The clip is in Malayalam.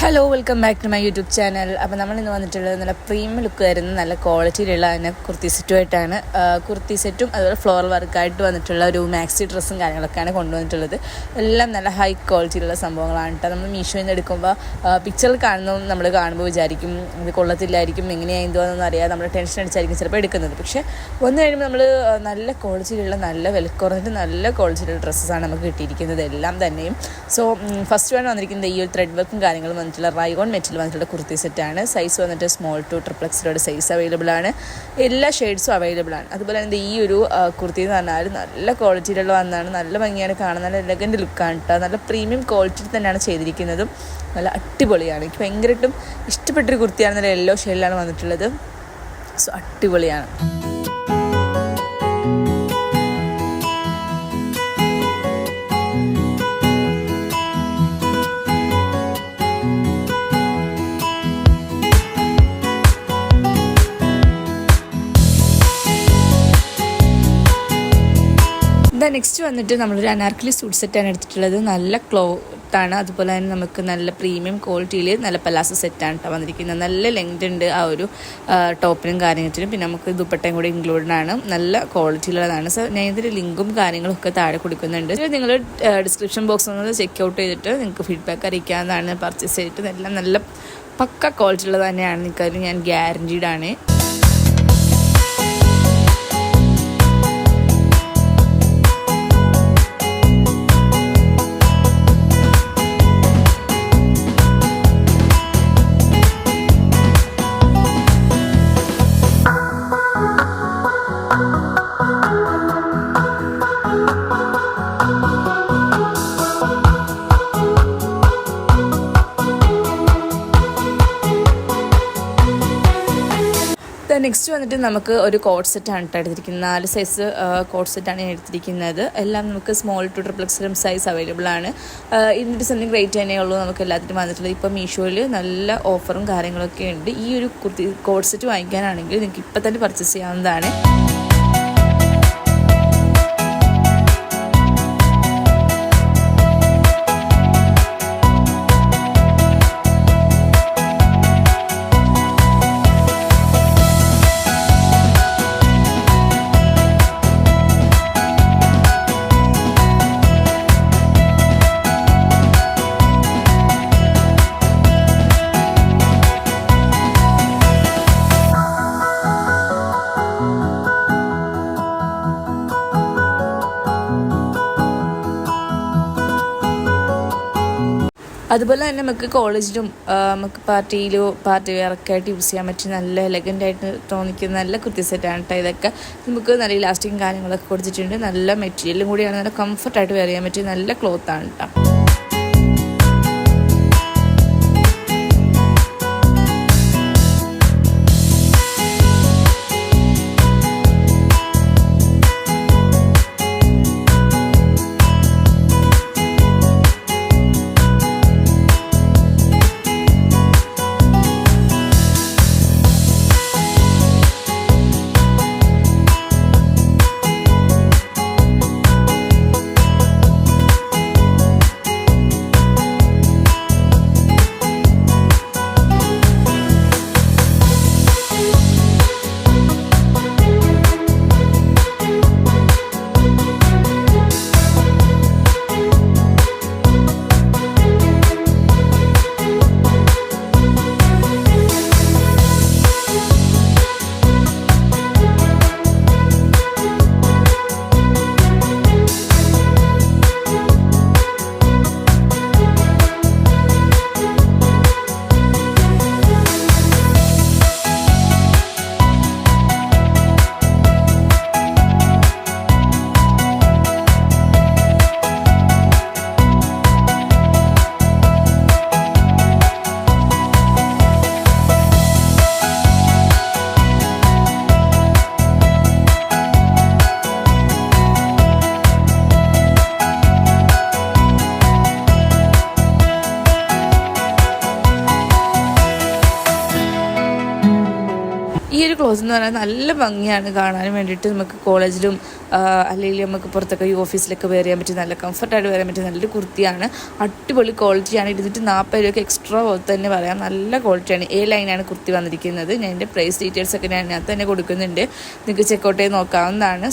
Hello welcome back to my YouTube channel. അപ്പോൾ നമ്മൾ ഇന്ന് വന്നിട്ടുള്ളത് നല്ല പ്രീമിയം ലുക്ക് വരുന്ന നല്ല ക്വാളിറ്റിയിലുള്ള തന്നെ കുർത്തി സെറ്റുമായിട്ടാണ്. കുർത്തി സെറ്റും അതുപോലെ ഫ്ലോർ വർക്കായിട്ട് വന്നിട്ടുള്ള ഒരു മാക്സി ഡ്രസ്സും കാര്യങ്ങളൊക്കെയാണ് കൊണ്ടുവന്നിട്ടുള്ളത്. എല്ലാം നല്ല ഹൈ ക്വാളിറ്റിയിലുള്ള സംഭവങ്ങളാണ് കേട്ടോ. നമ്മൾ മീഷോയിൽ നിന്ന് എടുക്കുമ്പോൾ പിക്ചറിൽ നമ്മൾ കാണുമ്പോൾ വിചാരിക്കും ഇത് കൊള്ളത്തില്ലായിരിക്കും, എങ്ങനെയാണ് എന്തോന്നൊന്നും അറിയാതെ നമ്മൾ ടെൻഷൻ അടിച്ചായിരിക്കും ചിലപ്പോൾ എടുക്കുന്നത്. പക്ഷേ വന്നു കഴിയുമ്പോൾ നമ്മൾ നല്ല ക്വാളിറ്റിയിലുള്ള നല്ല വിലക്കുറഞ്ഞിട്ട് നല്ല ക്വാളിറ്റിയിലുള്ള ഡ്രസ്സസാണ് നമുക്ക് കിട്ടിയിരിക്കുന്നത് എല്ലാം തന്നെയും. സോ ഫസ്റ്റ് വേണം വന്നിരിക്കുന്നത് ഈ ഒരു ത്രെഡ് വർക്കും കാര്യങ്ങളും വന്നിട്ടുള്ള റയോൺ മെറ്റീരിയൽ വന്നിട്ടുള്ള കുർത്തി സെറ്റാണ്. സൈസ് വന്നിട്ട് സ്മോൾ ടു ട്രിപ്ലക്സിലൂടെ സൈസ് അവൈലബിൾ ആണ്. എല്ലാ ഷെയ്ഡ്സും അവൈലബിൾ ആണ്. അതുപോലെ തന്നെ ഈ ഒരു കുർത്തി എന്ന് പറഞ്ഞാൽ നല്ല ക്വാളിറ്റിയിലുള്ള വന്നാണ്, നല്ല ഭംഗിയാണ് കാണാൻ, നല്ല എലഗൻറ്റ് ലുക്കാണ് കേട്ടോ. നല്ല പ്രീമിയം ക്വാളിറ്റി തന്നെയാണ് ചെയ്തിരിക്കുന്നതും, നല്ല അടിപൊളിയാണ്. എനിക്ക് ഭയങ്കരമായിട്ടും ഇഷ്ടപ്പെട്ടൊരു കുർത്തിയാണ്. നല്ല യെല്ലോ ഷെയ്ഡിലാണ് വന്നിട്ടുള്ളത്. സോ അടിപൊളിയാണ്. നെക്സ്റ്റ് വന്നിട്ട് നമ്മളൊരു അനാർക്കലി സൂട്ട് സെറ്റാണ് എടുത്തിട്ടുള്ളത്. നല്ല ക്ലോത്താണ്, അതുപോലെ തന്നെ നമുക്ക് നല്ല പ്രീമിയം ക്വാളിറ്റിയിൽ നല്ല പലാസോ സെറ്റാണ് കേട്ടോ വന്നിരിക്കുന്നത്. നല്ല ലെങ്ത് ഉണ്ട് ആ ഒരു ടോപ്പിനും കാര്യത്തിനും. പിന്നെ നമുക്ക് ദുപ്പട്ടയും കൂടി ഇൻക്ലൂഡഡ് ആണ്. നല്ല ക്വാളിറ്റിയുള്ളതാണ്. സോ ഞാൻ ഇതിൻ്റെ ലിങ്കും കാര്യങ്ങളൊക്കെ താഴെ കൊടുക്കുന്നുണ്ട്. നിങ്ങൾ ഡിസ്ക്രിപ്ഷൻ ബോക്സ് ഒന്ന് ചെക്ക് ഔട്ട് ചെയ്തിട്ട് നിങ്ങൾക്ക് ഫീഡ്ബാക്ക് അറിയിക്കാവുന്നതാണ്. പർച്ചേസ് ചെയ്തിട്ട് എല്ലാം നല്ല പക്ക ക്വാളിറ്റി ഉള്ളത് തന്നെയാണ്, നിങ്ങൾക്കതിൽ ഞാൻ ഗ്യാരൻറ്റീഡ് ആണ്. നെക്സ്റ്റ് വന്നിട്ട് നമുക്ക് ഒരു കോട്ട് സെറ്റാണ് കേട്ടോ എടുത്തിരിക്കുന്നത്. 4 സൈസ് കോട്ട് സെറ്റാണ് ഞാൻ എടുത്തിരിക്കുന്നത്. എല്ലാം നമുക്ക് സ്മോൾ ടു ട്രിപ്ലക്സിലും സൈസ് അവൈലബിൾ ആണ്. ഇതിൻ്റെ സംതിങ് റേറ്റ് തന്നെ ഉള്ളൂ നമുക്ക് എല്ലാത്തിനും വന്നിട്ടുള്ളത്. ഇപ്പോൾ മീഷോയിൽ നല്ല ഓഫറും കാര്യങ്ങളൊക്കെ ഉണ്ട്. ഈ ഒരു കോട്ട് സെറ്റ് വാങ്ങിക്കാനാണെങ്കിൽ നിങ്ങൾക്ക് ഇപ്പം തന്നെ പർച്ചേസ് ചെയ്യാവുന്നതാണ്. അതുപോലെ തന്നെ നമുക്ക് കോളേജിലും നമുക്ക് പാർട്ടി വെയറൊക്കെ ആയിട്ട് യൂസ് ചെയ്യാൻ പറ്റിയ നല്ല എലഗൻ്റായിട്ട് തോന്നിക്കുന്ന നല്ല കുർത്തി സെറ്റാണ് കേട്ടോ. ഇതൊക്കെ നമുക്ക് നല്ല ഇലാസ്റ്റിക്കും കാര്യങ്ങളൊക്കെ കൊടുത്തിട്ടുണ്ട്. നല്ല മെറ്റീരിയലും കൂടിയാണ്, നല്ല കംഫർട്ടായിട്ട് വെയർ ചെയ്യാൻ പറ്റിയ നല്ല ക്ലോത്താണ് കേട്ടോ. ഒരു ക്ലോത്ത് എന്ന് പറഞ്ഞാൽ നല്ല ഭംഗിയാണ് കാണാനും വേണ്ടിയിട്ട്. നമുക്ക് കോളേജിലും അല്ലെങ്കിൽ നമുക്ക് പുറത്തൊക്കെ ഈ ഓഫീസിലൊക്കെ വെയർ ചെയ്യാൻ പറ്റും, നല്ല കംഫർട്ടായിട്ട് വരാൻ പറ്റും നല്ലൊരു കുർത്തിയാണ്. അടിപൊളി ക്വാളിറ്റിയാണ്. 240 രൂപയ്ക്ക് എക്സ്ട്രാ വർത്ത് തന്നെ പറയാം. നല്ല ക്വാളിറ്റിയാണ്. ലൈനാണ് കുർത്തി വന്നിരിക്കുന്നത്. ഞാൻ എൻ്റെ പ്രൈസ് ഡീറ്റെയിൽസ് ഒക്കെ ഞാൻ അതിനകത്ത് തന്നെ കൊടുക്കുന്നുണ്ട്, നിങ്ങൾക്ക് ചെക്കൗട്ട് ചെയ്ത് നോക്കാവുന്നതാണ്.